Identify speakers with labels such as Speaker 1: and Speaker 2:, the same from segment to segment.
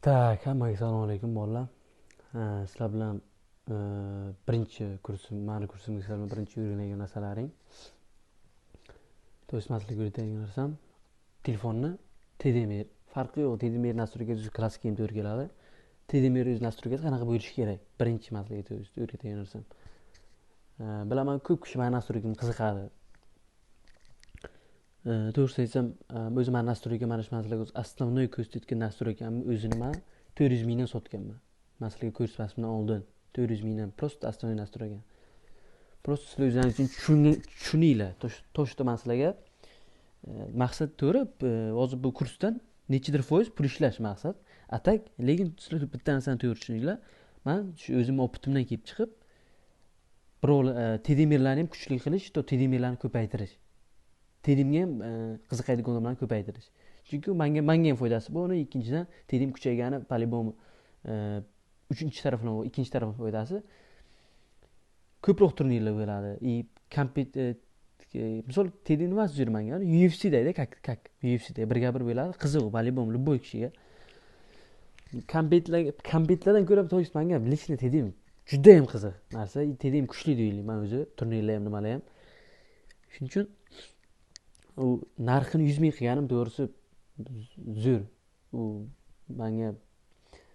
Speaker 1: Tak, hammaga assalomu alaykum bolalar. Sizlar bilan birinchi kursim, mani kursimga sizlar bilan birinchi o'rganadigan narsalaring. To'smaslik o'rgatadigan narsam telefonni TDMR. Farqi yo'q, TDMR настройкасы klassik ham to'g'ri keladi. TDMR o'z настройкасы qanaqa bo'lishi kerak? Birinchi maslaga o'rgatadigan narsam. Bilaman ko'p kishi mani настройкамga qiziqadi. To'g'risi aytsam, o'zi mani настройка mana shu maslaga основной ko'rsatgan настройкамni o'zini men 400 mingdan sotganman. Maslaga ko'rsatmasimdan oldin 400 mingdan просто основной настройка. Просто sizlar o'zlaringiz uchun tushuninglar. To'shda men sizlarga maqsad to'g'ri, hozir bu kursdan nechidir foiz pul ishlash maqsad. Atak, lekin sizlar bitta narsani to'g'ri tushuninglar. Men shu o'zim opitimdan kelib chiqib, birov TDMRlarni ham kuchli qilish, TDMRlarni ko'paytirish. TDMga ham qiziqadigan odamlarni ko'paytirish. Chunki menga ham foydasi bor, ikkinchidan TDM kuchaygani по-любому uchinchi taraflama, ikkinchi taraf foydasi ko'proq turnirlar bo'ladi. Misol TDM nimasi yurmanga, UFC'da как UFC'da birga bir bo'ladi, qiziq по-любому любой kishiga. Kompetlardan ko'ra to'g'risi menga lично TDM juda ham qiziq narsa. TDM kuchli deyman o'zi, turnirlar ham nimalar ham. Shuning uchun u narxini 100 ming qilganim to'g'risi zo'r. U menga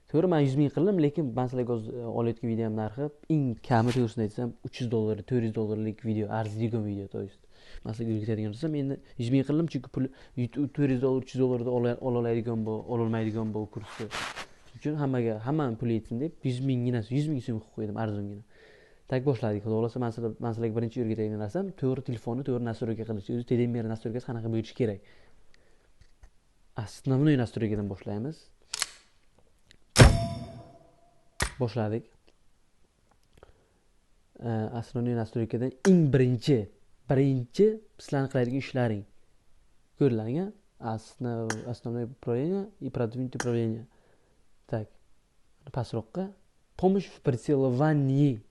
Speaker 1: to'g'ri men 100 ming qildim, lekin men sizlarga olayotgan videom narxi eng kami to'g'risini aytsam $300, $400 video, arziydigan video to'g'risi. Men sizlarga o'rgatadigan narsam endi 100 ming qildim, chunki pul $400, $300 da ola oladigan bu, ola olmaydigan bu kursni. Shuning uchun hammani pul yetsin deb 100 minggina, 100 ming so'm qilib qo'ydim arzongina. Tak boshladik. Xudo xolasa men sizlarga birinchi o'rgatadigan narsam to'g'ri telefonni to'g'ri настройка qilish. O'zi TDMR настройкасы qanaqa bo'lishi kerak? Основной настройкаdan boshlaymiz. Boshladik. Основной настройкаdan eng birinchi sizlarning qiladigan ishlaring. Ko'rlang-a? Основное управление и продвинутое управление. Так. Pastroqqa помощь в прицеловании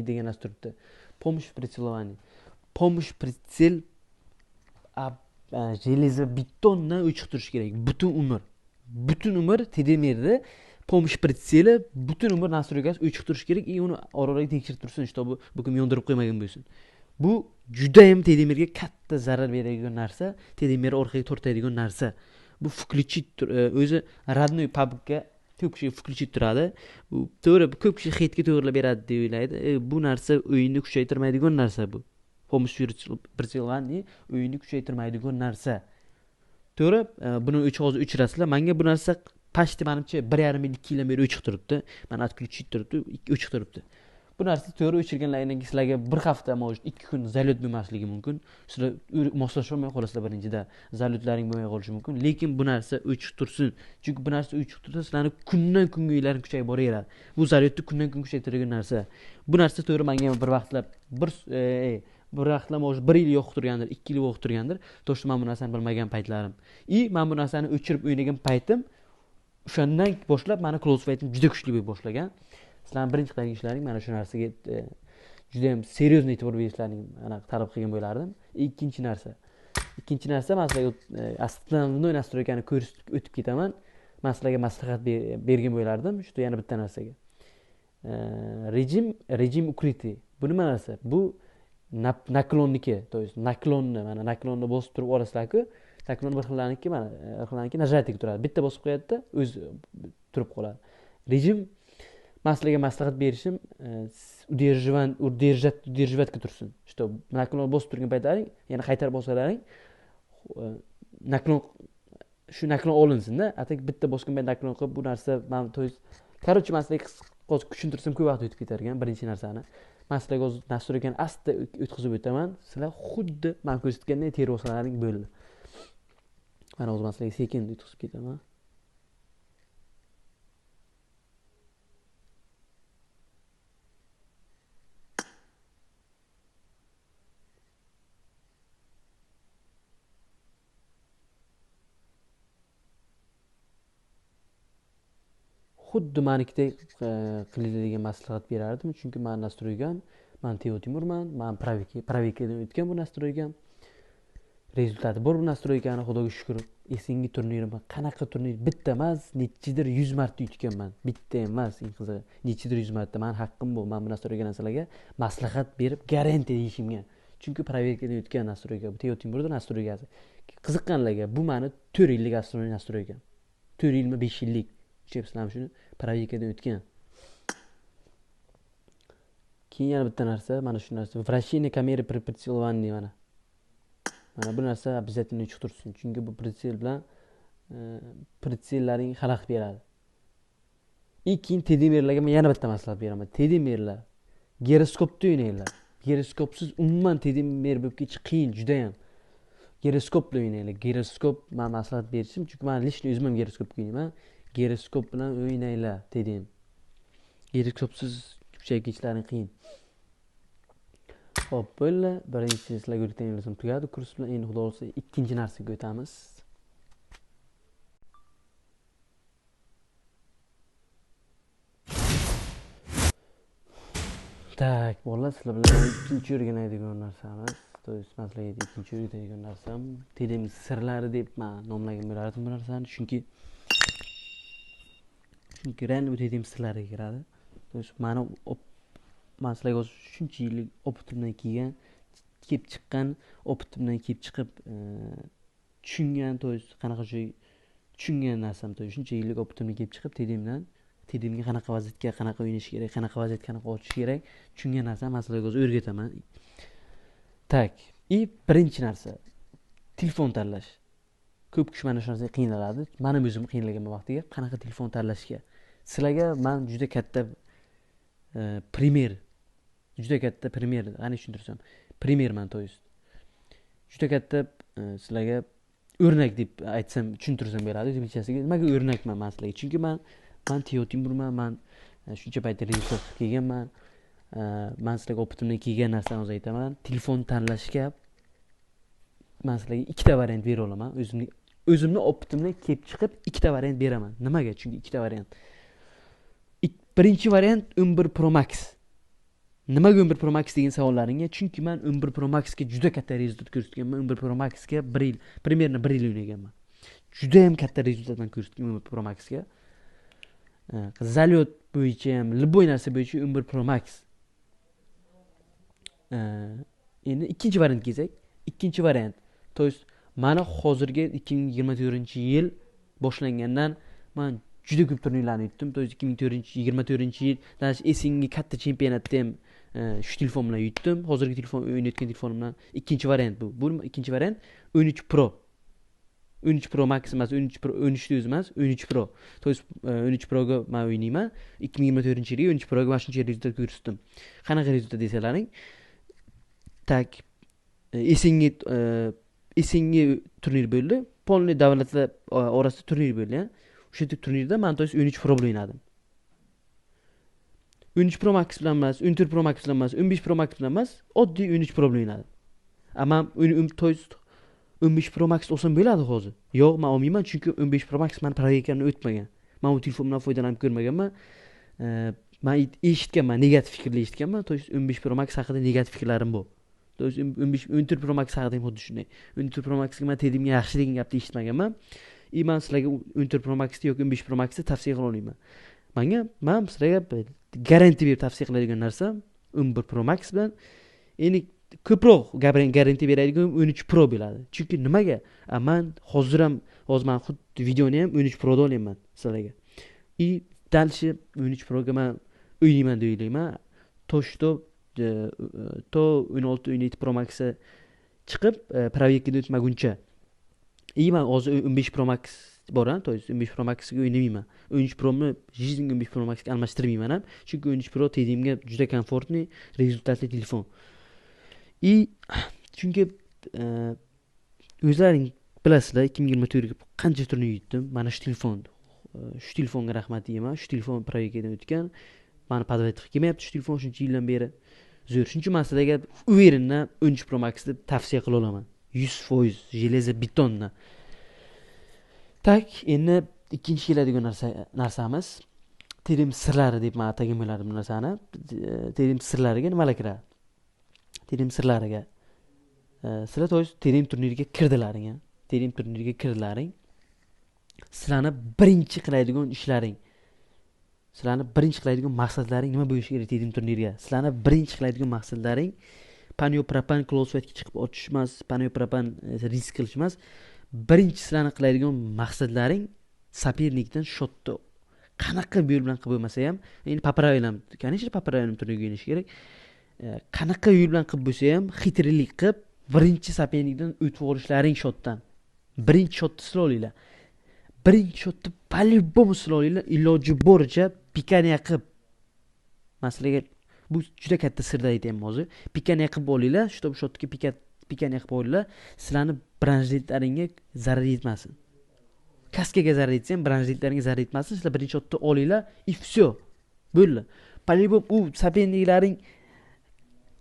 Speaker 1: degan настройка. Помощь в прицеловании. Помощь прицел железобетонdan o'chib turish kerak. Butun umr TDMRda помощь прицели butun umr настройкасы o'chib turish kerak. Uni oraliq tekshirib tursin, shtobi bu kim yondirib qo'ymagan bo'lsin. Bu juda ham TDMRga katta zarar beradigan narsa, TDMR orqaga tortadigan narsa. Bu включить o'zi родной pubga ko'p kishi включить turadi. To'g'ri, ko'p kishi heytga to'g'rilab beradi deb o'ylaydi. Bu narsa o'yinni kuchaytirmaydigan narsa bu. Помощь прицелование o'yinni kuchaytirmaydigan narsa. To'g'ri, buni hozir o'chirasizlar. Menga bu narsa pashti menimcha 1,5 yil 2 yildan beri o'chib turibdi. Mana отключить turibdi, o'chib turibdi. Bu narsa to'g'ri o'chirganlaringdan sizlarga bir hafta, может 2 kun zalyot bo'lmasligi mumkin. Sizlar moslashib olmay qolasizlar birinchida. Zalyotlaring bo'lmay qolishi mumkin, lekin bu narsa o'chib tursin. Chunki bu narsa o'chib tursa, sizlarning kundan kunga o'yinlaring kuchayib boraveradi. Bu zalyotni kundan kunga kuchaytiradigan narsa. Bu narsa to'g'ri menga bir vaqtlar может 1 yil yo'q turgandir, 2 yil yo'q turgandir. To'g'ri men bu narsani bilmagan paytlarim. Men bu narsani o'chirib o'ynagan paytim o'shandan boshlab meni close fight'im juda kuchli bo'lib boshlagan. Sizlarning birinchi qilgan ishlaring mana shu narsaga juda ham seriozniy e'tibor berishlaring talab qilgan bo'lardim. Ikkinchi narsa men sizlarga основной настройкani ko'rsatib o'tib ketaman. Men sizlarga maslahat bergan bo'lardim. Shu yana bitta narsaga. Rejim укрытый. Bu nima narsa? Bu naklonniki, то есть naklonni bosib turib olasizlar-ku, naklon bir xillaniki nажатиga turadi. Bitta bosib qo'yadi-da, o'zi turib qoladi. Rejim men sizlarga maslahat berishim удерживать tursin. Что naklon bosib turgan paytlaring, yana qaytarib bosalaring, naklon olinsin-da. Atak bitta bosgan payt naklon qilib bu narsa men то есть короче men sizlarga tushuntirsam ko'p vaqt o'tib ketar ekan birinchi narsani. Men sizlarga hozir настройкani asta o'tkazib o'taman. Sizlar xuddi men ko'rsatganday teri bosalaring bo'ldi. Mana hozir men sizlarga sekin o'tkazib ketaman. Xuddi menikidek qilinglar degan maslahat berardim, chunki men настройкам, men Teo Timurman, men pravikdan o'tgan bu настройкам. rezultati bor bu nastroykani, xudoga shukr. Esengi turnirim qanaqa turnir bitta emas, nechidir 100 marta yutganman. Bitta emas, eng qizig'i. Nechidir 100 marta. Men haqqim bu. Men bu nastroyka narsalarga maslahat berib, garantiya deyishimga. Chunki proverkadan yutgan nastroyka bu. Teotim burada nastroykasi. Qiziqqanlarga bu meni 4 yillik astronomiya nastroyka. 4 yilmi 5 yillik. Tushunasizlarmi shuni? Proverkadan yutgan. Keyin yana bitta narsa, mana shu narsa. Вращение камеры при прицеловании mana. Mana bu narsa обязательно uchiq tursin. Chunki bu pritsel bilan pritsellaring xalaqit beradi. Keyin tedimerlarga men yana bitta maslahat beraman. Tedimerlar giroskopda o'ynanglar. Giroskopsiz umuman tedimer bo'lib ketish qiyin, juda ham. Giroskopla o'ynanglar. Giroskop men maslahat berishim, chunki men lishni o'zim ham giroskopga o'ynayman. Giroskop bilan o'ynanglar dedim. Giroskopsiz kuchayib ketishlaring qiyin. Hop, böyle birinchi sizlarga o'rgatganimiz tugadi. Kurs bilan endi xudo olsa ikkinchi narsaga o'tamiz. Tak, bolalar sizlar bilan ikkinchi o'rganadigan narsamiz. To есть sizlarga ikkinchi o'rgatadigan narsam tedim sirlari deb men nomlagan bo'lardim bu narsani, chunki real bu tedim sirlariga kiradi. To есть meni men sizlarga shuncha yillik opitimdan kelib chiqqan, opitimdan kelib chiqib tushungan, to есть qanaqa joy tushungan narsam, to есть shuncha yillik opitimdan kelib chiqib tedimga qanaqa vaziyatga qanaqa o'ynash kerak, qanaqa vaziyatga qanaqa ochish kerak tushungan narsani men sizlarga o'rgataman. Tak, birinchi narsa telefon tanlash. Ko'p kishi mana shu narsaga qiynaladi. Men ham o'zim qiynalganman vaqtiga qanaqa telefon tanlashga. Sizlarga men juda katta primer qani tushuntirsam, primerman, to есть juda katta sizlarga o'rnak deb aytsam tushuntirsam bo'ladi o'zbekchasiga. Nimaga o'rnakman men sizlarga? Chunki men teotimurman, men shuncha payt rezultat kelganman. Men sizlarga opitimdan kelgan narsani o'zim aytaman. Telefon tanlashga men sizlarga ikkita variant bera olaman. O'zimni opitimdan kelib chiqib ikkita variant beraman. Nimaga? Chunki ikkita variant. Birinchi variant 11 Pro Max. Nimaga 11 Pro Max degan savollaringga? Chunki men 11 Pro Max ga juda katta rezultat ko'rsatganman. 11 Pro Max ga 1 yil, примерно 1 yil o'ynaganman. Juda ham katta rezultatni ko'rsatganman 11 Pro Max ga. Zalyot bo'yicha ham, любой narsa bo'yicha 11 Pro Max. Endi ikkinchi variant kelsak, ikkinchi variant. To есть mana hozirgi 2024-yil boshlangandan men juda ko'p turnirlarni yutdim. To есть 2024-yil Esengi katta chempionatda ham shu telefon bilan yutdim. Hozirgi telefon o'ynayotgan telefonim bilan ikkinchi variant bu. Bu ikkinchi variant 13 Pro. 13 Pro Max emas, 13 Pro 13 o'zi emas, 13 Pro. To есть 13 Pro ga men o'ynayman. 2024-yilga 13 Pro ga mana shuncha rezultat ko'rsatdim. Qanaqa rezultat desalaring? Tak, Esengi turnir bo'ldi. Polni davlatlar orasida turnir bo'ldi. O'sha turnirda men to есть 13 Pro bilan o'ynadim. 13 Pro Max bilan emas, 14 Pro Max bilan emas, 15 Pro Max bilan emas, oddiy 13 Pro bilan o'ynadim. Ammo to есть 15 Pro Max olsam bo'ladi hozir. Yo'q, men olmayman, chunki 15 Pro Max men proyektni o'tmagan. Men u telefondan foydalanib ko'rmaganman. Men eshitganman, negativ fikrlar eshitganman. To есть 15 Pro Max haqida negativ fikrlarim bor. To есть 14 Pro Max haqida ham xuddi shunday. 14 Pro Max ga men tedimga yaxshi degan gapni eshitmaganman. Men sizlarga 14 Pro Max yoki 15 Pro Max tavsiya qila olmayman. Men sizlarga garantiya berib tavsiya qiladigan narsam 11 Pro Max bilan endi ko'proq garantiya beradigan 13 Pro bo'ladi. Chunki nimaga? Men hozir men xuddi videoni ham 13 Pro da olyapman sizlarga. Dalshi 13 Pro ga men o'ynayman deb o'ylayman. To 16 17 Pro Max chiqib proyektga o'tmaguncha. Men hozir 15 Pro Max bor, to есть 15 Pro Max ga o'ynamayman. 13 Pro ni жизнь 15 Pro Max ga almashtirmayman ham, chunki 13 Pro tedimga juda komfortli, rezultatli telefon. Chunki o'zlaring bilasizlar, 2024 ga qancha turnir yutdim. Mana shu telefonga rahmat deyman. Shu telefon proyektdan o'tgan. Meni podvetga kelmayapti shu telefon shuncha yildan beri. Zo'r. Shuncha masalaga uverendan 13 Pro Max deb tavsiya qila olaman. 100% железо betonna. Tak, endi ikkinchi keladigan narsamiz tedim sirlari deb men atagan bo'lardim bu narsani. Tedim sirlariga nimalar kiradi? Tedim sirlariga Sizlar to'g'ri terim turniriga kirdilaring, ha. Terim turniriga kirdilaring. Sizlarni birinchi qiladigan ishlaring, sizlarni birinchi qiladigan maqsadlaring nima bo'lishi kerak terim turniriga? Sizlarni birinchi qiladigan maqsadlaring paniopropan closewaytga chiqib ochish emas, paniopropan risk qilish emas. Birinchi sizlarni qiladigan maqsadlaring sopernikdan shotni qanaqa yo'l bilan qilib bo'lmasa ham, endi popravilam, конечно, popravilam turniriga o'ynash kerak. Qanaqa yo'l bilan qilib bo'lsa ham xitrlik qilib birinchi sopernikdan o'tib olishlaring shotdan. Birinchi shotni sizlar olinglar. Birinchi shotni по-любому sizlar olinglar, iloji boricha pikaniya qilib. Masalaga bu juda katta sirda aytayman hozir. Pikaniya qilib olinglar, shu shotga pikaniya qilib olinglar, sizlarni branjletlaringga zarar yetmasin. Kaskaga zarar yetsa ham branjletlaringga zarar yetmasin, sizlar birinchi shotni olinglar, и всё. Bo'ldi. По-любому u soperniklaring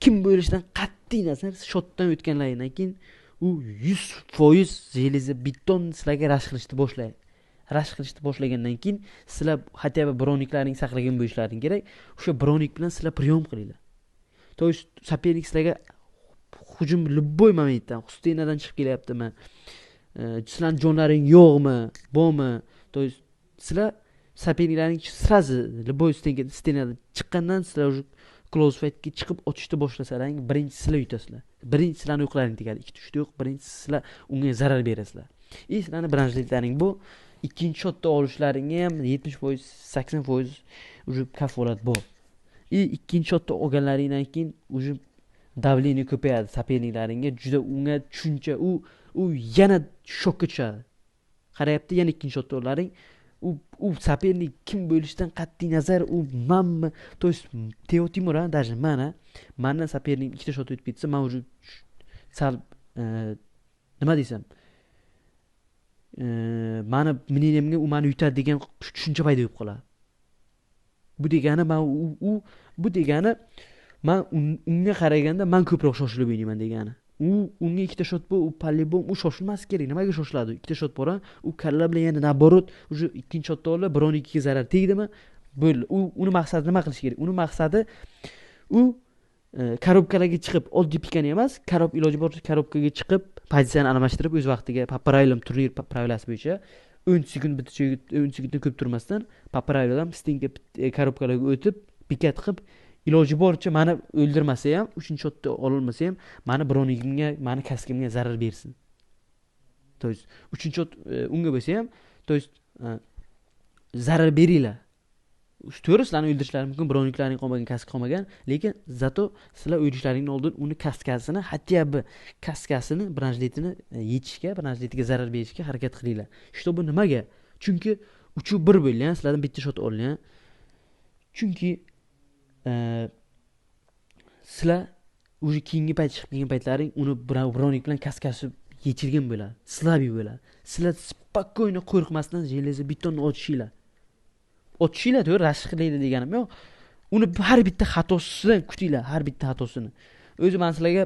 Speaker 1: kim bo'lishidan qat'iy nazar shotdan o'tganlaridan keyin u 100% железо beton sizlarga rashk qilishni boshlaydi. Rashk qilishni boshlagandan keyin sizlar хотя бы broniklaring saqlagan bo'lishlaring kerak. O'sha bronik bilan sizlar priyom qilinglar. То есть sopernik sizlarga hujum любой momentdan Xustenadan chiqib kelyaptimi? Sizlarning jonlaring yo'qmi, bormi? То есть sizlar soperniklaring сразу любой stenadan chiqqandan sizlar close fightga chiqib ochishni boshlasalang, birinchi sizlar yutasizlar. Birinchi sizlarning o'qlaring tegadi. Ikkita uchta yo'q, birinchi sizlar unga zarar berasizlar. Sizlarning branjletlaring bu. Ikkinchi shotni olishlaringga ham 70%, 80% уже kafolat bor. Ikkinchi shotni olganlaringdan keyin уже davleniya ko'payadi soperniklaringga, juda unga tushuncha u yana shokka tushadi. Qarayapti, yana ikkinchi shotni olaring. U sopernik kim bo'lishidan qat'iy nazar u manmi, то есть Teo Timur даже mana sopernik ikkita shot o'tib ketsa, men уже sal nima desam, mani minimga u meni yutadi degan tushuncha paydo bo'lib qoladi. Bu degani bu degani men unga qaraganda men ko'proq shoshilib o'ynayman degani. Unga ikkita shot bu, u по-любому u shoshilmas kerak. Nimaga shoshiladi? Ikkita shot bor, u kalla bilan yana naborot, уже ikkinchi shotda olib, biron-ikkiga zarar tegdimi? Bo'ldi. Uni maqsadi nima qilish kerak? Uni maqsadi u korobkalarga chiqib, oddiy pikani emas, iloji boricha korobkaga chiqib, pozitsiyani almashtirib, o'z vaqtiga правилам turnir pravilasi bo'yicha 10 sekund bitishi 10 sekunddan ko'p turmasdan правилам stinga korobkalarga o'tib, pikat qilib, iloji boricha meni o'ldirmasa ham, 3-shotni ololmasa ham, meni bronigimga, meni kaskimga zarar bersin. То есть 3-shot unga bo'lsa ham, то есть zarar beringlar. To'g'ri, sizlarni o'ldirishlari mumkin, broniklaring qolmagan, kask qolmagan, lekin zato sizlar o'lishlaringdan oldin uni kaskasini, hatto kaskasini, branjletini yechishga, branjletiga zarar berishga harakat qilinglar. Shtobi nimaga? Chunki uchuv bir bo'lgan, sizlardan bitta shot olgan. Chunki sizlar уже keyingi payt chiqib kelgan paytlaring uni bronik bilan kaskasi yechilgan bo'ladi, slabi bo'ladi. Sizlar spokойно qo'rqmasdan железо betonni ochishinglar. Ochishinglar, to'g'ri, rashk qilaydi deganim yo'q. Uni har bitta xatosidan kutinglar, har bitta xatosini. O'zi men sizlarga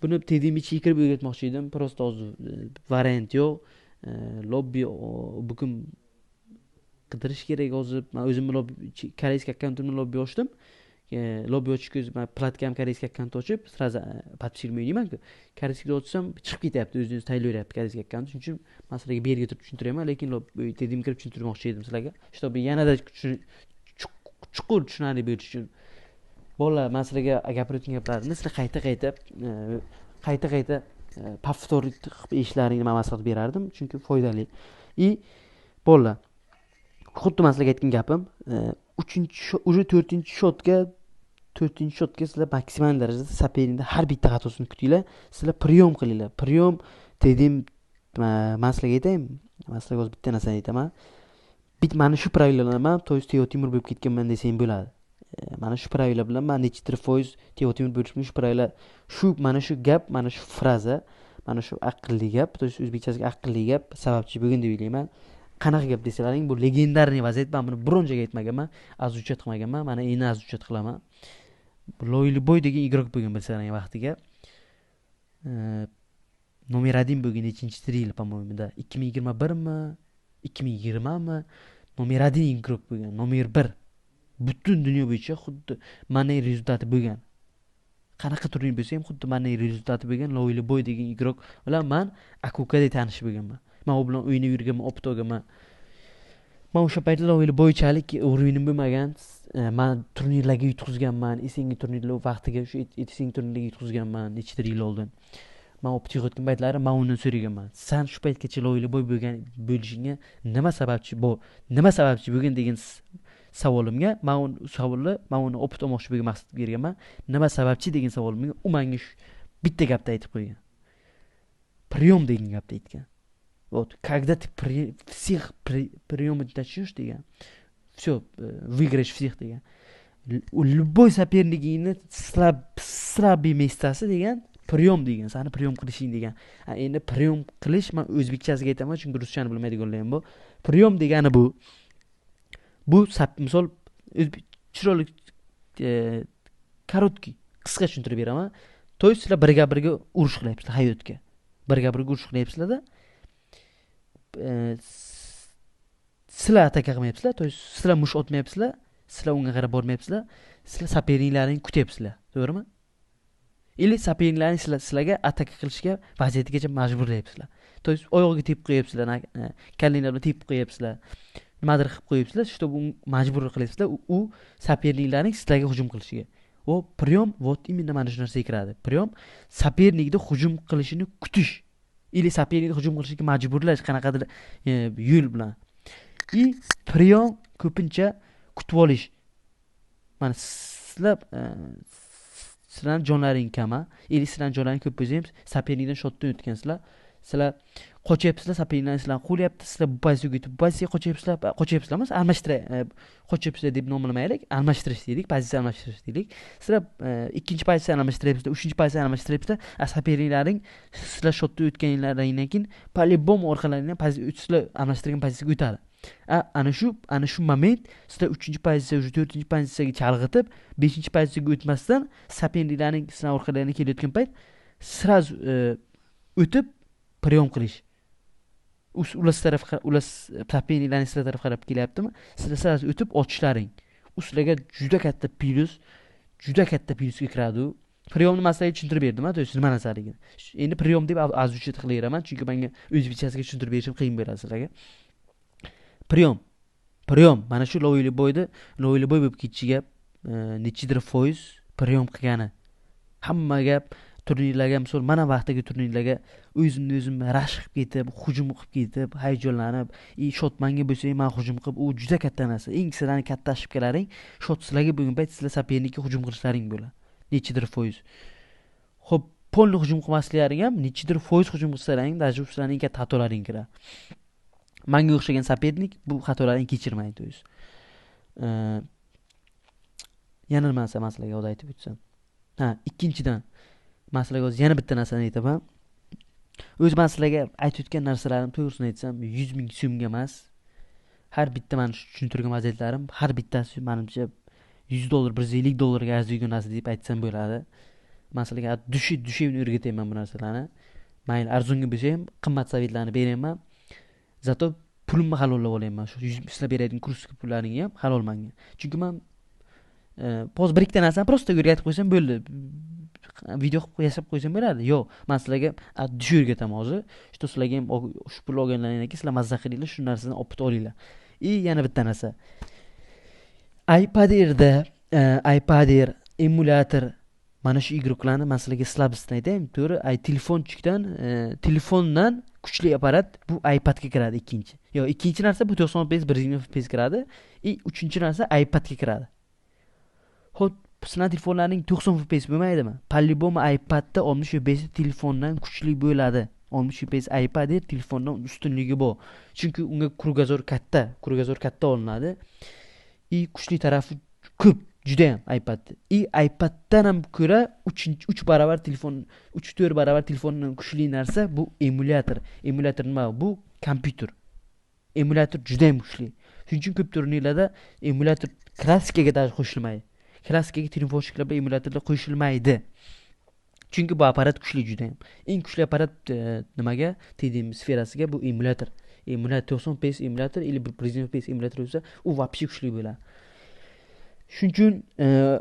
Speaker 1: buni tedimichi kirib o'rgatmoqchi edim, просто hozir variant yo'q. Lobby bugun qidirish kerak hozir. Men o'zim koreyskiy akkauntimni lobby ochdim. Lobby ochishga men platkam koreyskiy akkaunt ochib, sразу подписчикmi o'ynayman-ku. Koreyskiy ochsam chiqib ketyapti, o'zingiz tayyorlayapti koreyskiy akkaunt. Shuning uchun men sizlarga bu yerga turib tushuntiraman, lekin tedim kirib tushuntirmoqchi edim sizlarga. Shtobi yanada chuqur tushunarli bo'lish uchun. Bolalar, men sizlarga gapirayotgan gaplarimni sizlar qayta повторить qilib eshitishlaringni men maslahat berardim, chunki foydali. Bolalar, xuddi men sizlarga aytgan gapim, 4-shotga sizlar maksimal darajada sopernikda har bitta xatosini kutinglar, sizlar priyom qilinglar. Priyom dedim, men sizlarga aytayim, men sizlarga o'z bitta narsani aytaman. Mana shu pravilalarni to есть Teo Timur bo'lib ketganman desang bo'ladi. Mana shu pravila bilan men nechidir foiz Teo Timur bo'lishim, shu pravila, mana shu gap, mana shu fraza, mana shu aqlli gap, to есть o'zbekchasiga aqlli gap sababchi bo'lgan deb o'ylayman. Qanaqa gap desalaring, bu legendarniy vaziyat. Men buni biron joyga aytmaganman, azujat qilmaganman. Mana endi azujat qilaman. Loyliboy degan igrok bo'lgan bilsalaring vaqtiga. Nomer 1 bo'lgan nechinchi yil, по-моему, da 2021mi, 2020mi, nomer 1 igrok bo'lgan, nomer 1. Butun dunyo bo'yicha xuddi mana rezultati bo'lgan. qanaqa turnir bo'lsa ham xuddi meni rezultati bo'lgan Loyli Boy degan igrok bilan men Akukadek tanishib bo'lganman. Men u bilan o'ynab yurganman, opit olganman. Men o'sha paytda Loyli Boychalik o'rinim bo'lmagan. Men turnirlarga yutqizganman, esengi turnirlar vaqtiga shu esengi turnirlarga yutqizganman nechidir yil oldin. Men opit yig'ayotgan paytlari men undan so'raganman. Sen shu paytgacha Loyli Boy bo'lishingga nima sababchi bu? Nima sababchi bo'lgan degan savolimga men uni opit olmoqchi bo'lgan maqsad berganman. Nima sababchi degan savolimga u menga bitta gapni aytib qo'ygan. Прием degan gapni aytgan. Вот, когда ты всех приемы начнешь degan. Всё, выиграешь всех degan. Любой сопернигingni слабый местasi degan. Прием degan, seni прием qilishing degan. Endi прием qilish men o'zbekchasiga aytaman, chunki ruschani bilmaydiganlar ham bu. Прием degani bu. Bu misol chiroyli korotkий, qisqa tushuntirib beraman. To есть sizlar birga urush qilyapsizlar hayotga. Birga urush qilyapsizlar-da. Sizlar ataka qilmayapsizlar, to есть sizlar mush otmayapsizlar, sizlar unga qarab bormayapsizlar. Sizlar soperniklarni kutyapsizlar, to'g'rimi? Или soperniklarni sizlarga ataka qilishga vaziyatgacha majburlayapsizlar. To есть oyog'iga tepib qo'yapsizlar, kallanglar bilan tepib qo'yapsizlar. Nimadir qilib qo'yapsizlar, что majbur qilyapsizlar u soperniklarning sizlarga hujum qilishiga. O прием вот именно mana shu narsaga kiradi. Прием sopernikni hujum qilishini kutish. Или sopernikni hujum qilishga majburlash qanaqadir yo'l bilan. И прием ko'pincha kutib olish. Mana sizlar jonlaring kama, или sizlar jonlaring ko'p bo'lsa ham sopernikdan shotdan o'tgansizlar. Sizlar qochyapsizlar, soperniklar sizlarni qo'lyapti, sizlar bu pozitsiyaga o'tib, bu pozitsiyaga qochyapsizlar emas, qochyapsizlar deb nomlamaylik, almashtirish deylik, pozitsiya almashtirish deylik. Sizlar ikkinchi pozitsiyani almashtiryapsizlar, uchinchi pozitsiyani almashtiryapsizlar, soperniklaring sizlar shotdan o'tganinglardan keyin по-любому orqalaringdan sizlar almashtirgan pozitsiyaga o'tadi. Ana shu moment sizlar 3-pozitsiya, 4-chi pozitsiyaga chalg'itib, 5-pozitsiyaga o'tmasdan soperniklarning sizlar orqalaringdan kelayotgan payt сразу o'tib прием qilish. Ular soperniklarning sizlar taraf qarab kelyaptimi? Sizlar sразу o'tib ochishlaring. Sizlarga juda katta plyusga kiradi. Приемni maslaga tushuntirib berdim-a, to есть nima narsaligini. Endi прием deb ozuchit qilaveraman, chunki menga o'zbekchasiga tushuntirib berishim qiyin bo'ladi sizlarga. Прием. Mana shu Loyli Boy bo'lib ketishiga nechidir foiz прием qilgani. Hamma gap turnirlarga, misol mana vaqtdagi turnirlarga o'zim rashk qilib ketib, hujum qilib ketib, hayajonlanib, shotmanga bo'lsa ham men hujum qilib, u juda katta narsa. Eng sizlarning katta ошибкалаring shot sizlarga bo'lgan payt sizlar sopernikka hujum qilishlaring bo'ladi. Nechidir foiz. Xo'p, polni hujum qilmasliklaring ham nechidir foiz hujum qilsalaring, даже sizlarning katta xatolaring kiradi. Menga o'xshagan sopernik bu xatolarni kechirmaydi, to есть. Yana nima masalaga hozir aytib o'tsam. Ikkinchidan masalaga hozir yana bitta narsani aytaman. O'z masalaga aytib o'tgan narsalarim to'g'risini aytsam 100 ming so'mga emas. Har bitta men tushuntirgan vaziyatlarim har bittasi menimcha $100, $150 ga arziydigan narsa deb aytsam bo'ladi. Masalaga dushevni o'rgatayman bu narsalarni. Mayli arzonga bo'lsa ham qimmat sovetlarni berayman. Zato pulimni halollab olayman. Shu sizlar beradigan kursga pullaringni ham halol menga. Chunki men poz bir ikkita narsani просто o'rgatib qo'ysam bo'ldi. Video qilib yasab qo'ysam bo'ladi. Yo'q, men sizlarga dush o'rgataman hozir. Что sizlarga ham shu pul olganlaringdan keyin sizlar mazza qilinglar, shu narsani olib olinglar. Yana bitta narsa. iPad emulyator mana shu igroklarni men sizlarga slabisini aytaymi. To'g'ri, telefondan kuchli apparat bu iPadga kiradi ikkinchi. Ikkinchi narsa bu 90 fps 120 fps kiradi. Uchinchi narsa iPadga kiradi. Xo'p, sizlar telefonlarning 90 fps bo'lmaydimi? По-любому iPadda 60 fps telefondan kuchli bo'ladi. 60 fps iPad telefondan ustunligi bor. Chunki unga krugazor katta olinadi. Kuchli tarafi ko'p, juda ham iPadda. iPaddan ham ko'ra 3 barobar telefon, 3-4 barobar telefondan kuchli narsa bu emulyator. Emulyator nima? Bu kompyuter. Emulyator juda ham kuchli. Shuning uchun ko'p turnirlarda emulyator klassikaga qo'shilmaydi. Klassikaga telefonchilar bilan emulyatorlar qo'shilmaydi. Chunki bu apparat kuchli juda ham. Eng kuchli apparat nimaga? TDM sferasiga bu emulyator. Emulyator 90 fps emulyator или 120 fps emulyator bo'lsa, u вообще kuchli bo'ladi. Shuning uchun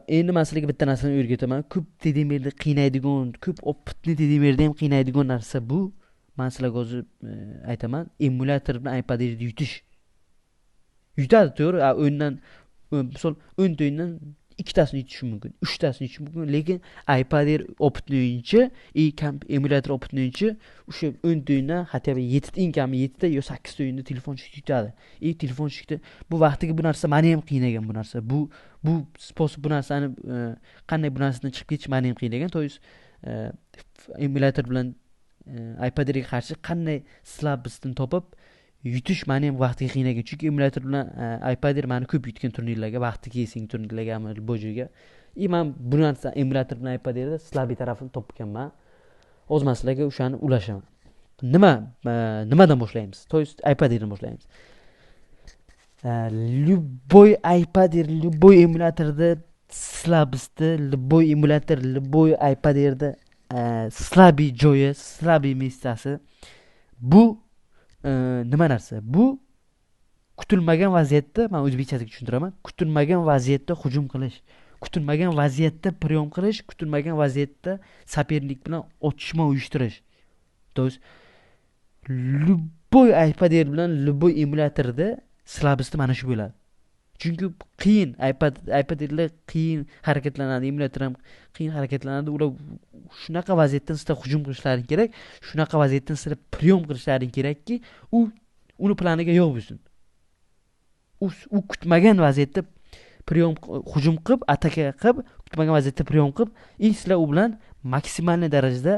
Speaker 1: endi men sizlarga bitta narsani o'rgataman. Ko'p tedimlarda qiynaydigan, ko'p opitni tedimlarda ham qiynaydigan narsa bu. Men sizlarga hozir aytaman, emulyator bilan iPad'ni yutish. Yutadi to'g'ri, o'yindan misol 10 ta o'yindan 2 tasini yutish mumkin, 3 tasini yutish mumkin, lekin iPad opitni o'yinchi, emulyator opitni o'yinchi o'sha 10 ta o'yindan hatto 7 ta, eng kami 7 ta yo 8 ta o'yinda telefonchik yutadi. Telefonchikda bu vaqtiga bu narsa meni ham qiynagan bu narsa. Bu sposob bu narsani qanday bu narsadan chiqib ketish meni ham qiynagan. To'g'ri, emulyator bilan iPad'ga qarshi qanday slabistni topib yutish meni ham vaqtiga qiynagan. Chunki emulyator bilan iPad meni ko'p yutgan turnirlarga, vaqtiga yesing turnirlarga, bu joyga. Men bu narsa emulyator bilan iPad'da slabiy tarafini topganman. Hozir men sizlarga o'shani ulashaman. Nimadan boshlaymiz? To'g'ri, iPad'dan boshlaymiz. Любой iPad, любой emulyatorda slabisti, любой emulyator, любой iPad'da slabiy joyi, slabiy местasi. Bu nima narsa? Bu kutilmagan vaziyatda, men o'zbekchasiga tushuntiraman. Kutilmagan vaziyatda hujum qilish, kutilmagan vaziyatda priyon qilish, kutilmagan vaziyatda sopernik bilan otishma uyushtirish. To'g'ri, любой iPad bilan любой emulyatorda slabisti mana shu bo'ladi. Chunki qiyin, iPad'lar qiyin harakatlanadi, emulyator ham qiyin harakatlanadi. Ular shunaqa vaziyatdan sizlar hujum qilishlaring kerak, shunaqa vaziyatdan sizlar priyon qilishlaring kerakki, uni planiga yo'q bo'lsin. U kutmagan vaziyatda priyon hujum qilib, ataka qilib, kutmagan vaziyatda priyon qilib, sizlar u bilan maksimal darajada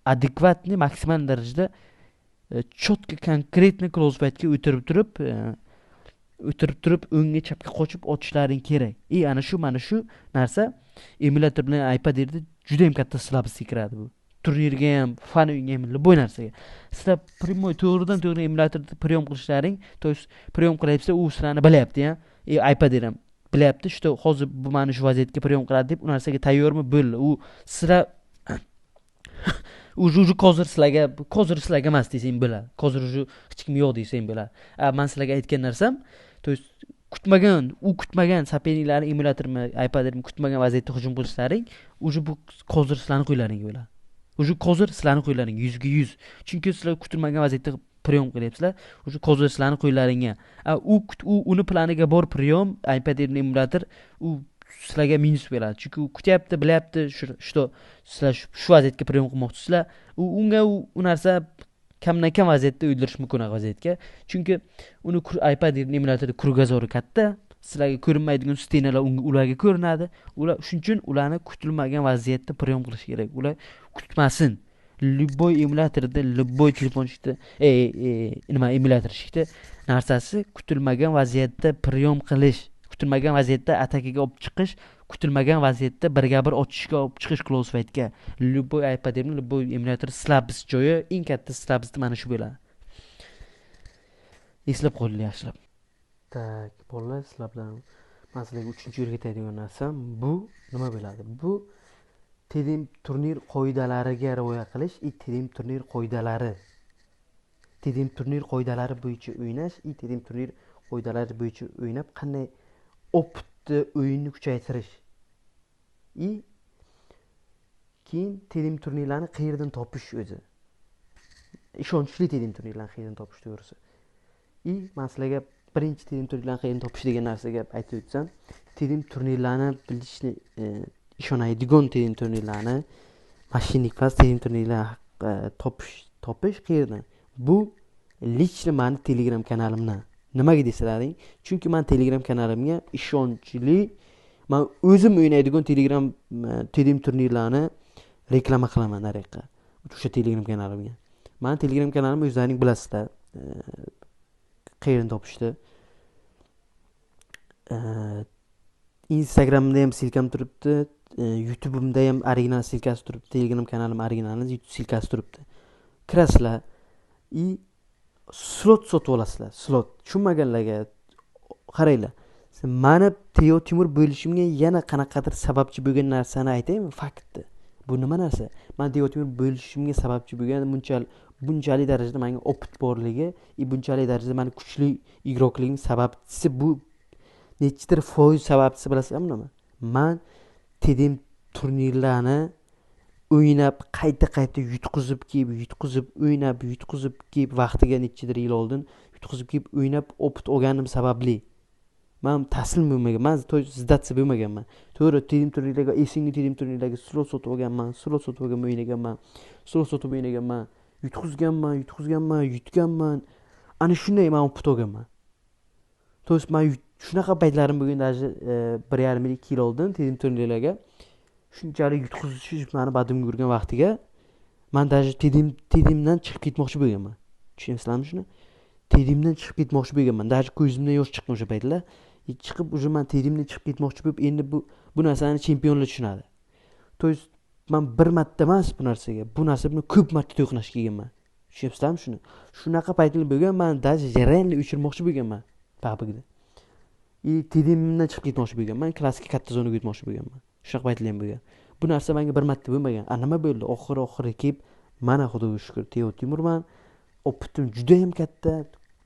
Speaker 1: adekvatni, maksimal darajada четко, konkretni close fightga o'tirib turib o'ngga chapga qochib otishlaring kerak. Ana shu mana shu narsa emulyator bilan iPad'da juda ham katta slabisi kiradi bu. Turnirga ham, fan o'yinga ham, bu narsaga. Sizlar primoy to'g'ridan to'g'ri emulyatorda priyon qilishlaring, to'g'ri priyon qilyapsa, u sizlarni bilyapti-ya. iPad ham bilyapti, shu hozir bu mana shu vaziyatga priyon qiladi deb u narsaga tayyormi? Bo'ldi. U sizlar hozir sizlarga emas desang bo'ladi. Hozir hech kim yo'q desang bo'ladi. Men sizlarga aytgan narsam, to'g'ri kutmagan soperniklarni emulyatormi, iPad'mi kutmagan vaziyatda hujum qilishlaring, bu hozir sizlarni qo'ylaring bo'ladi. Hozir sizlarni qo'ylaring 100%. Chunki sizlar kutilmagan vaziyatda priyon qilyapsizlar. Hozir sizlarni qo'ylaringga. Uni planiga bor priyon, iPad'ning emulyator u sizlarga minus bo'ladi. Chunki u kutyapti, bilyapti, shu sizlar shu vaziyatga priyon qilmoqchisizlar. Unga u narsa kamdan kam vaziyatda o'ldirish mumkin vaziyatga. Chunki uni iPad'ning emulyatorida krugazori katta. Sizlarga ko'rinmaydigan stenalar ularga ko'rinadi. Shuning uchun ularni kutilmagan vaziyatda priyon qilish kerak. Ular kutmasin. Любой emulyatorda, любой telefonchikda, emulyatorchikda narsasi kutilmagan vaziyatda priyon qilish, kutilmagan vaziyatda atakaga olib chiqish, kutilmagan vaziyatda birga bir otishga olib chiqish close fightga. Любой iPad bilan любой emulyator slabis joyi, eng katta slabis mana shu bo'ladi. Eslab qo'ying yaxshilab. Tak, bolalar, sizlar bilan men sizlarga 3-chi o'rgatadigan narsam bu nima bo'ladi? Bu tedim turnir qoidalariga rioya qilish, tedim turnir qoidalari. Tedim turnir qoidalari bo'yicha o'ynash, tedim turnir qoidalari bo'yicha o'ynab qanday opitni o'yinni kuchaytirish. Keyin tedim turnirlarni qayerdan topish o'zi. Ishonchli tedim turnirlarni qayerdan topish to'g'risi. Men sizlarga birinchi tedim turnirlarni qayerdan topish degan narsaga aytib o'tsam, tedim turnirlarni bilishni ishonadigan tedim turnirlarni, mashinnik faz tedim turnirlarni topish qayerdan? Bu lично meni Telegram kanalimdan. Nimaga desalaring? Chunki men Telegram kanalimga ishonchli, men o'zim o'ynaydigan Telegram tedim turnirlarni reklama qilaman nariqqa. O'sha Telegram kanalimga. Men Telegram kanalimni o'zlaring bilasizlar. Qayerdan topishdi? Instagramda ham silkam turibdi, YouTube'imda ham original silkasi turibdi, Telegram kanalim originalini YouTube silkasi turibdi. Kirasizlar, slot sotib olasizlar. Slot tushunmaganlarga qaranglar. Meni Teo Timur bo'lishimga yana qanaqadir sababchi bo'lgan narsani aytaymi? Faktni. Bu nima narsa? Men Teo Timur bo'lishimga sababchi bo'lgan bunchalik darajada menga opit borligi, bunchalik darajada meni kuchli igrokligim sababchisi bu nechidir foiz sababchisi bilasizmi nima? Men tedim turnirlarni o'ynab qayta yutqizib kelib vaqtiga nechidir yil oldin yutqizib kelib o'ynab opit olganim sababli man taslim bo'lmagan, man sdatsiya bo'lmaganman. To'g'ri, tedim turnirlarga esingni tedim turnirlarga slot sotib olganman, slot sotib olgan o'ynaganman, slot sotib o'ynaganman, yutganman. Ana shunday man opit olganman. To'g'ri, man shunaqa paytlarim bo'lgan, даже 1,5-2 yil oldin tedim turnirlarga shunchalik yutqizishib meni badimga urgan vaqtiga man даже tedimdan chiqib ketmoqchi bo'lganman. Tushunyapsizlarmi shuni? Tedimdan chiqib ketmoqchi bo'lganman. Даже ko'zimdan yosh chiqqan o'sha paytlar. Chiqib уже man tedimdan chiqib ketmoqchi bo'lib, endi bu narsani chempionlar tushunadi. То есть man bir marta emas bu narsaga, bu narsa bilan ko'p marta to'qnash kelganman. Tushunyapsizlarmi shuni? Shunaqa paytlar bo'lgan, man даже jarayonli o'chirmoqchi bo'lganman pabgida. Tedimdan chiqib ketmoqchi bo'lganman, klassik katta zonaga o'tmoqchi bo'lganman. Shunaqa paytlar ham bo'lgan. Bu narsa menga bir marta bo'lmagan. Nima bo'ldi? Oxiri kelib mana xudoga shukr, Teo Timurman. Opitim juda ham katta,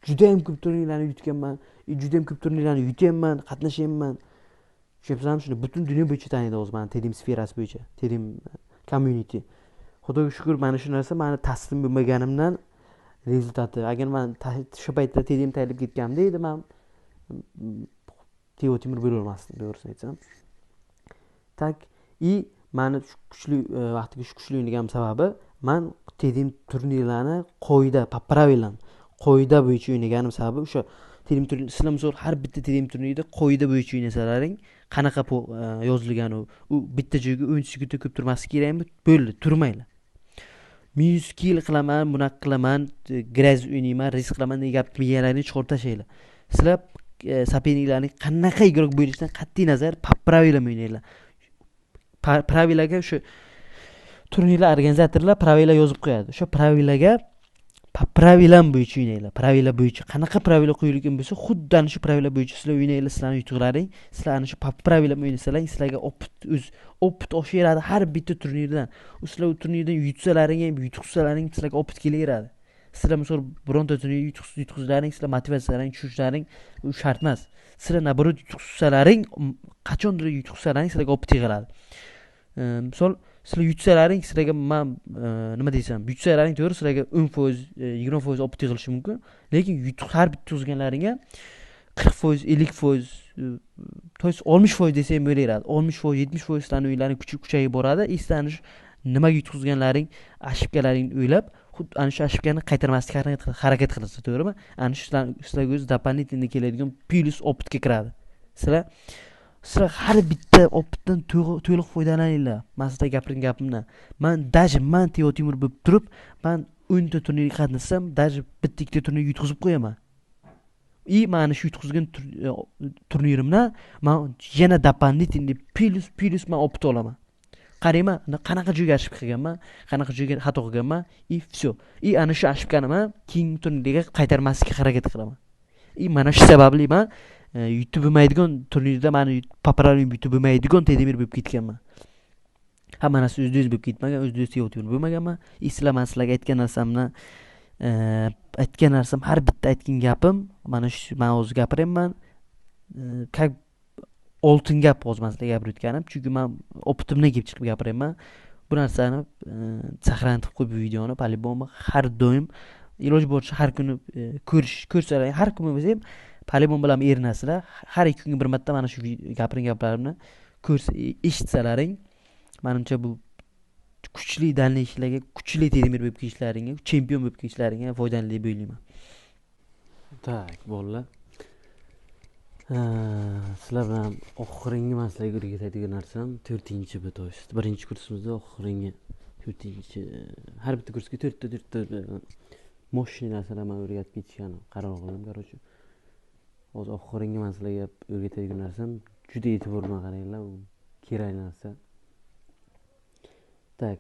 Speaker 1: juda ham ko'p turnirlarni yutganman, juda ham ko'p turnirlarni yutyapman, qatnashyapman. Tushunyapsizlarmi shuni? Butun dunyo bo'yicha taniydi hozir meni tedim sferasi bo'yicha, tedim community. Xudoga shukr, mana shu narsa meni taslim bo'lmaganimdan rezultati. Agar men shu paytda tedim tayyorlab ketganimda edi, men Teo Timur bo'la olmasdim, to'g'risini aytsam. Tak mani kuchli vaqtiga shu kuchli o'ynagan sababi men tedim turnirlarni qoida bo'yicha o'ynaganim sababi o'sha tedim turnir. Sizlar misol har bitta tedim turnirida qoida bo'yicha o'ynasalaring qanaqa yozilgan u bitta joyga 10 sekund ko'p turmasligi kerakmi? Bo'ldi, turmanglar. Minus kill qilaman, bunaqa qilaman, graz o'ynayman, risk qilaman degan gapni miyalaringni chiqarib tashlaylar. Sizlar soperniklarning qanaqa igrok bo'lishidan qat'iy nazar правилами o'ynaylar. Pravilaga o'sha turnirlar organizatorlar pravila yozib qo'yadi. O'sha pravilaga pravilam bo'yicha o'ynaylar. Pravila bo'yicha qanaqa pravila qo'yilgan bo'lsa, xuddi ana shu pravila bo'yicha sizlar o'ynaylar. Sizlarning yutuqlaring, sizlar ana shu pravilam o'ynasalaring, sizlarga opit oshaveradi har bitta turnirdan. Sizlar u turnirdan yutsalaring ham, yutuqsalaring sizlarga opit kelaveradi. Sizlar misol bironta turnir yutuqsalaring, sizlar motivatsiyalaring tushishlaring u shart emas. Sizlar naborot yutuqsalaring, qachondir yutuqsalaring sizlarga opit yig'iladi. Misol sizlar yutsalaring, sizlarga men nima desam, yutsalaring to'g'ri sizlarga 10%, 20% opit yig'ilishi mumkin. Lekin yutuq har bitta yutqizganlaringga 40%, 50%, to есть 60% desa ham bo'laveradi. 60%, 70% sizlarning o'yinlaring kuchayib boradi. Sizlarni nimaga yutqizganlaring, ошибкалаringni o'ylab, xuddi ana shu ошибкani qaytarmaslikka harakat qilasiz, to'g'rimi? Ana shu sizlarga o'zi дополнительно keladigan plus opitga kiradi. Sizlar har bitta opitdan to'liq foydalaninglar. Men sizlarga gapirgan gapimdan. Men Teo Timur bo'lib turib, men 10 ta turnirga qatnashsam, даже bitta ikkita turnirga yutqizib qo'yaman. Mana shu yutqizgan turnirimdan men yana дополнительно plus men opit olaman. Qarayman, qanaqa joyga ошибка qilganman, qanaqa joyga xato qilganman, всё. Ana shu ошибкani men keyingi turnirga qaytarmaslikka harakat qilaman. Mana shu sababli men yutib bo'lmaydigan turnirda meni paparani yutib bo'lmaydigan tedemir bo'lib ketganman. Hamma narsa o'z-o'z bo'lib ketmagan, o'z-o'z Teo Timur bo'lmaganman. Men sizlarga aytgan narsam har bitta aytgan gapim, mana shu men o'zi gapiryapman. Как oltin gap hozir men sizlarga gapirib o'tganim, chunki men opitimdan kelib chiqib gapiryapman. Bu narsani saqlanib qo'yib bu videoni по-любому har doim iloji boricha har kuni ko'rsalar, har kun bo'lsa ham по-любому bilan erinasizlar. Har 2 kunga bir marta mana shu gapirgan gaplarimni eshitsalaring, menimcha bu kuchli dallashlarga, kuchli tedemir bo'lib ketishlaringga, chempion bo'lib ketishlaringga foydali deb o'ylayman. Tak, bolalar. Sizlar bilan oxirgi men sizlarga o'rgatadigan narsam 4-betosh. Birinchi kursimizda oxirgi 4-chi har bitta kursga 4 ta moshina narsalar men o'rgatib ketishgan qaror qildim, короче. Hozir oxirgi men sizlarga o'rgatadigan narsam juda e'tibor bilan qaranglar, u kerak narsa. Tak.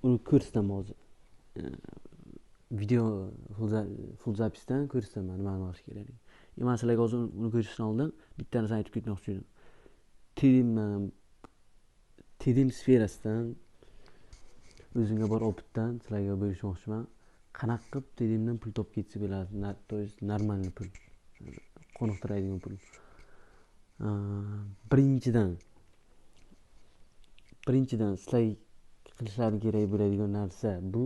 Speaker 1: Uni ko'rsataman hozir. Video full zapisdan ko'rsataman nima qilish kerakligini. Men sizlarga hozir uni ko'rishdan oldin bitta narsani aytib ketmoqchi edim. Tedim sferasidan o'zimga bor opitdan sizlarga bo'lishmoqchiman. Qanaqa qilib tedimdan pul topib ketsa bo'ladi, то есть нормальный pul. Qoniqtiradigan pul. birinchidan sizlar qilishlari kerak bo'ladigan narsa bu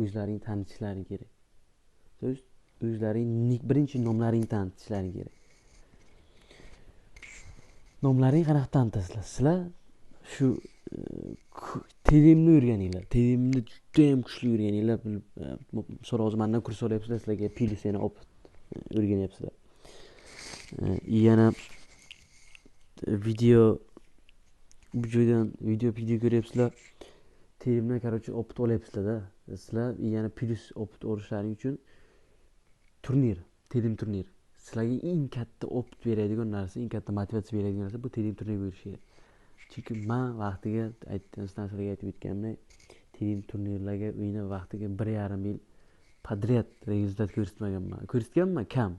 Speaker 1: o'zlaring tanishishlari kerak. To есть o'zlaring birinchi nomlaringni tanishishlari kerak. Nomlaring qanaqa tanitasizlar? Sizlar shu TDMni o'rganinglar. TDMni juda ham kuchli o'rganinglar. Misol hozir mendan kurs olyapsizlar, sizlarga plus yana o'rganyapsizlar. Yana video bu joydan video ko'ryapsizlar. TDMdan короче opit olyapsizlar-da. Sizlar yana plus opit olishlaring uchun TDM turnir. Sizlarga eng katta opit beradigan narsa, eng katta motivatsiya beradigan narsa bu TDM turniri bo'lishi kerak. Chunki men vaqtiga sizlarga aytib o'tganimdek, TDM turnirlarga o'ynab vaqtiga 1,5 yil podrяд rezultat ko'rsatganman kam.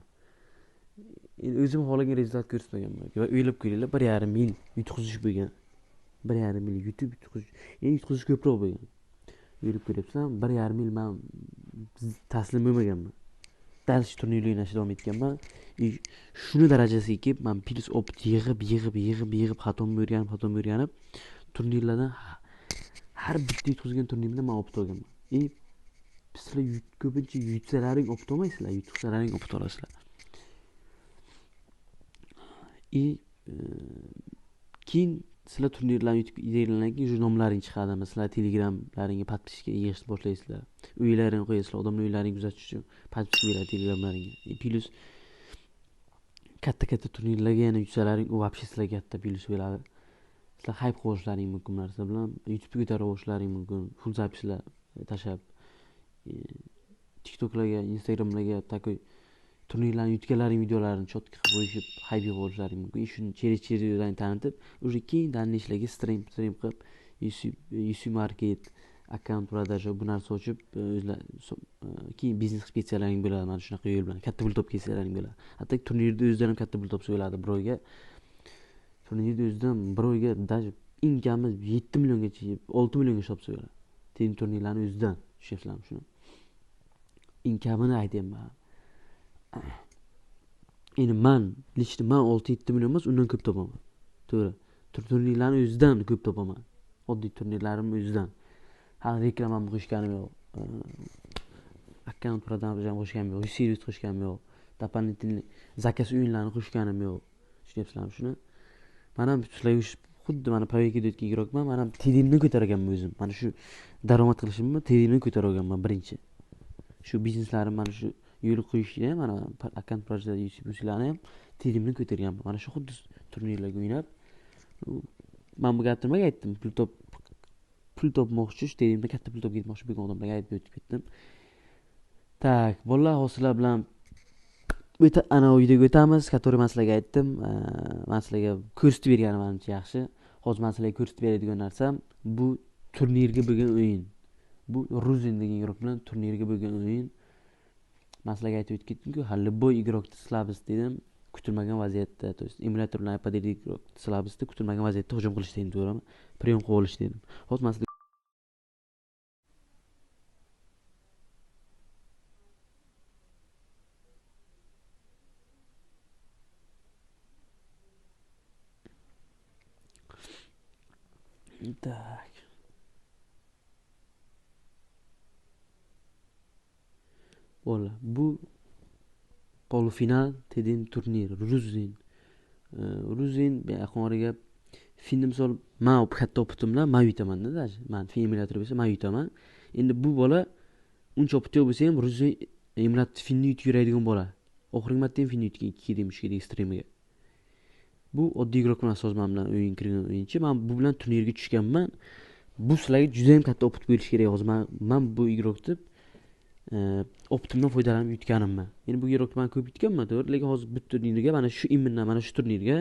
Speaker 1: O'zim xohlagan rezultat ko'rsatmaganman. Va o'ylab ko'ringlar, 1,5 yil yutqizish bo'lgan. 1,5 yil yutqizish, yutqizish ko'proq bo'lgan. O'ylab ko'ryapsizlar, 1,5 yil men taslim bo'lmaganman. Dal shu turnirda o'ynashda davom etganman. Shuni darajasiga kelib, men plus opit yig'ib, xatomni o'rganib, turnirlardan har bitta yutqizgan turnirimda men opit olganman. Sizlar ko'pincha yutsalaring opit olmaysizlar, yutqizsalaring opit olasizlar. Keyin sizlar turnirlarni yutib yetgandan keyin nomlaring chiqadi. Masalan, Telegramlaringga podpiska yig'ishni boshlaysizlar. Uylaringni qo'yasizlar, odamlar uylaringni kuzatish uchun podpiska beradi Telegramlaringga. Plus katta turnirlarga yana yutsalaring, u вообще sizlarga katta plus beradi. Sizlar hype qo'shishlaring mumkin narsa bilan YouTube'ga ko'tarib olishlaring mumkin. Full zapislar tashab TikToklarga, Instagramlarga takoy turnirlarni yutganlaring videolarini chotka qilib qo'yishib, hype qo'shishlaring mumkin. Shuni через tanitib, уже keyin danishlarga stream qilib YouTube market, akkaunt продажа bu narsa ochib, o'zlar keyin biznes qilib ketsalaring bo'ladi. Mana shunaqa yo'l bilan katta pul topib ketsalaring bo'ladi. Hatto turnirda o'zidan ham katta pul topsa bo'ladi birovga. Turnirda o'zidan birovga даже eng kami 7 milliongacha, 6 millionga topsa bo'ladi. Team turnirlarni o'zidan tushunyapsizlarmi shuni? Eng kamini aytayapman. Endi men 6-7 million emas, undan ko'p topaman. To'g'ri. Turnirlarni o'zidan ko'p topaman. Oddiy turnirlarimni o'zidan. Hali reklamamni qo'shganim yo'q. Akkaunt продажа qo'shganim yo'q, serious qo'shganim yo'q. Дополнительный zakaz o'yinlarini qo'shganim yo'q. Tushunyapsizlarmi shuni? Men ham sizlarga xuddi mana proyektga o'tgan kerakman. Men ham TDMni ko'targanman o'zim. Mana shu daromad qilishimni TDMni ko'targanman birinchi. Shu bizneslarim mana shu yo'l qo'yishni ham, mana akkaunt продажа YouTube'larni ham TDMni ko'targanman. Mana shu xuddi turnirlarga o'ynab, men bu gapni nimaga aytdim? Pul topmoqchi, shu TDMda katta pul topib ketmoqchi bo'lgan odamlarga aytib o'tib ketdim. Tak, bolalar hozirlar bilan ana uydaga o'tamiz. Который men sizlarga aytdim. Men sizlarga ko'rsatib berganim ancha yaxshi. Hozir men sizlarga ko'rsatib beradigan narsam bu turnirga bo'lgan o'yin. Bu Ruzin degan игрок bilan turnirga bo'lgan o'yin. Men sizlarga aytib o'tib ketdim-ku, любой игрокni slabist dedim. Kutilmagan vaziyatda, to есть emulator bilan iPad'dagi игрок slabistda kutilmagan vaziyatda hujum qilish dedim, to'g'rimi? Priyom qilib olish dedim. Hozir men tak. Bola, bu polfinal TDM turniri Ruzin. Ruzin yaqinlariga finni misol men katta opitimlar men yutaman-da, даже. Men fin emulator bo'lsa men yutaman. Endi bu bola uncha opit yo'q bo'lsa ham Ruzin emulator finni yutib yuradigan bola. Oxirgi marta ham finni yutgan 2 yil 3 yil streamiga. Bu oddiy игрок bilan so'z men bilan o'yin kirgan o'yinchi. Men bu bilan turnirga tushganman. Bu sizlarga juda ham katta opit berish kerak. Hozir men bu игрокni opitimdan foydalanib yutganimman. Endi bu игрокni men ko'p yutganman, to'g'ri, lekin hozir bu turnirga mana shu immindan mana shu turnirga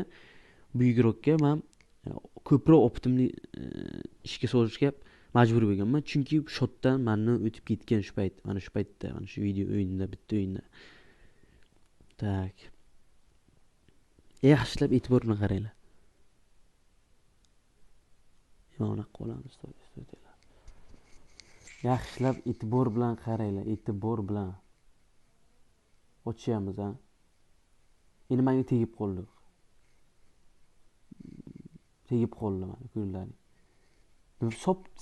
Speaker 1: bu игрокka men ko'proq opitimni ishga solishga majbur bo'lganman. Chunki shotdan menni o'tib ketgan shu payt, mana shu paytda, mana shu video o'yinda, bitta o'yinda. Tak. Yaxshilab e'tibor bilan qaranglar. Mana qolamiz to'g'ri. Yaxshilab e'tibor bilan qaranglar, e'tibor bilan. Ochyapmiz, ha. Endi menga tegib qoldi. tegib qoldi mana ko'rlaring.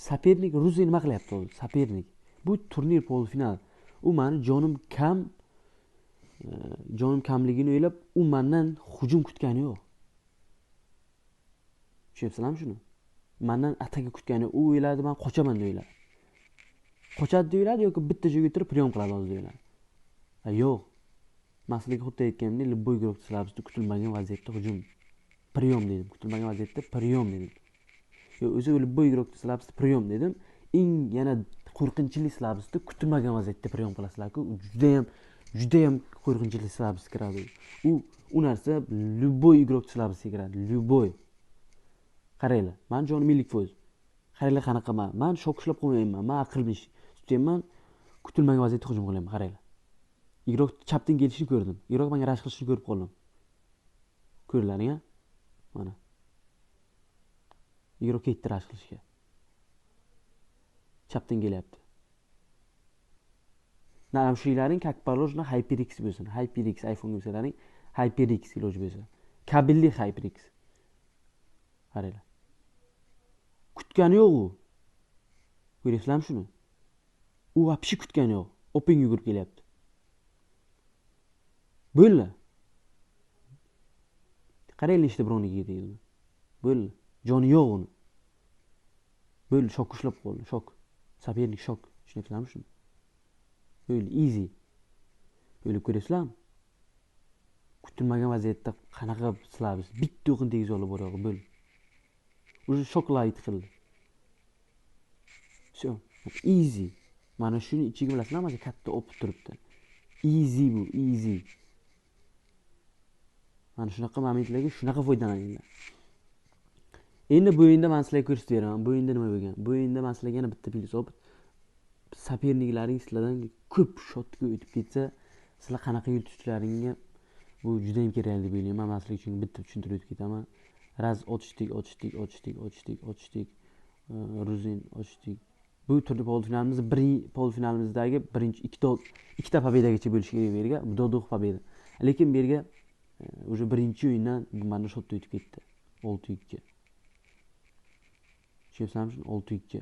Speaker 1: Sopernik Ruzi nima qilyapti hozir? Sopernik. Bu turnir polfinal. U meni jonim kamligini o'ylab, u mendan hujum kutgani yo'q. Tushunyapsizlarmi shuni? Mendan ataka kutgani yo'q. U o'yladi, men qochaman deb o'yladi. Qochadi deb o'yladi yoki bitta joyga o'tirib priyon qiladi hozir deb o'yladi. Yo'q. Men sizlarga xuddi aytganimdek, любой игрок sizlarga kutilmagan vaziyatda hujum. Priyon dedim. Kutilmagan vaziyatda priyon dedim. O'zi любой игрок sizlarga priyon dedim. Eng yana qo'rqinchli sizlarga kutilmagan vaziyatda priyon qilasizlar-ku, juda ham qo'rqinchli sizlarga kiradi. U narsa любой игрок sizlarga kiradi. Любой. Qaranglar, men jonim 50%. Qaranglar qanaqa men shokushlab qo'ymayman. Men aqlli ish tutayman. Kutilmagan vaziyatda hujum qilaman, qaranglar. Игрок chapdan kelishini ko'rdim. Игрок menga rashk qilishini ko'rib qoldim. Ko'rlaring-a? Mana. Игрок ketdi rashk qilishga. Chapdan kelyapti. Naramshiylaring как положено HyperX bo'lsin. HyperX iPhone bo'lsalaring HyperX iloji bo'lsa. Kabelli HyperX. Qaranglar. Kutgani yo'q u. Ko'ryapsizlarmi shuni? U вообще kutgani yo'q. Open yugurib kelyapti. Bo'ldi. Qaranglar ishda broniga tegdi. Bo'ldi. Joni yo'q uni. Bo'ldi, shok ushlab qoldi, shok. Sopernik shok. Tushunyapsizlarmi shuni? Bo'ldi, easy. O'ylab ko'ryapsizlarmi? Kutilmagan vaziyatda qanaqa sizlarsiz bitta o'qin tegizib olib boradi, bo'ldi. O'sha shok light qildi. Всё, easy. Mana shuni ichiga bilasizlarmi, katta o'pib turibdi. Easy bu, easy. Mana shunaqa momentlarga shunaqa foydalaninglar. Endi bu o'yinda men sizlarga ko'rsatib beraman. Bu o'yinda nima bo'lgan? Bu o'yinda men sizlarga yana bitta filosof soperniklaring sizlardan ko'p shotga o'tib ketsa, sizlar qanaqa yo'l tutishlaringga bu juda ham kerak deb o'ylayman. Men sizlarga uchun bitta tushuntirib o'tib ketaman. Raz ochdik. Ruzin ochdik. Bu turli polfinalimizdagi ikkita pobedagacha bo'lishi kerak bu yerga. Dodux pobeda. Lekin bu yerga o'sha birinchi o'yindan bu menda shotda o'tib ketdi. 6-2. Tushunyapsizlarmi? 6-2.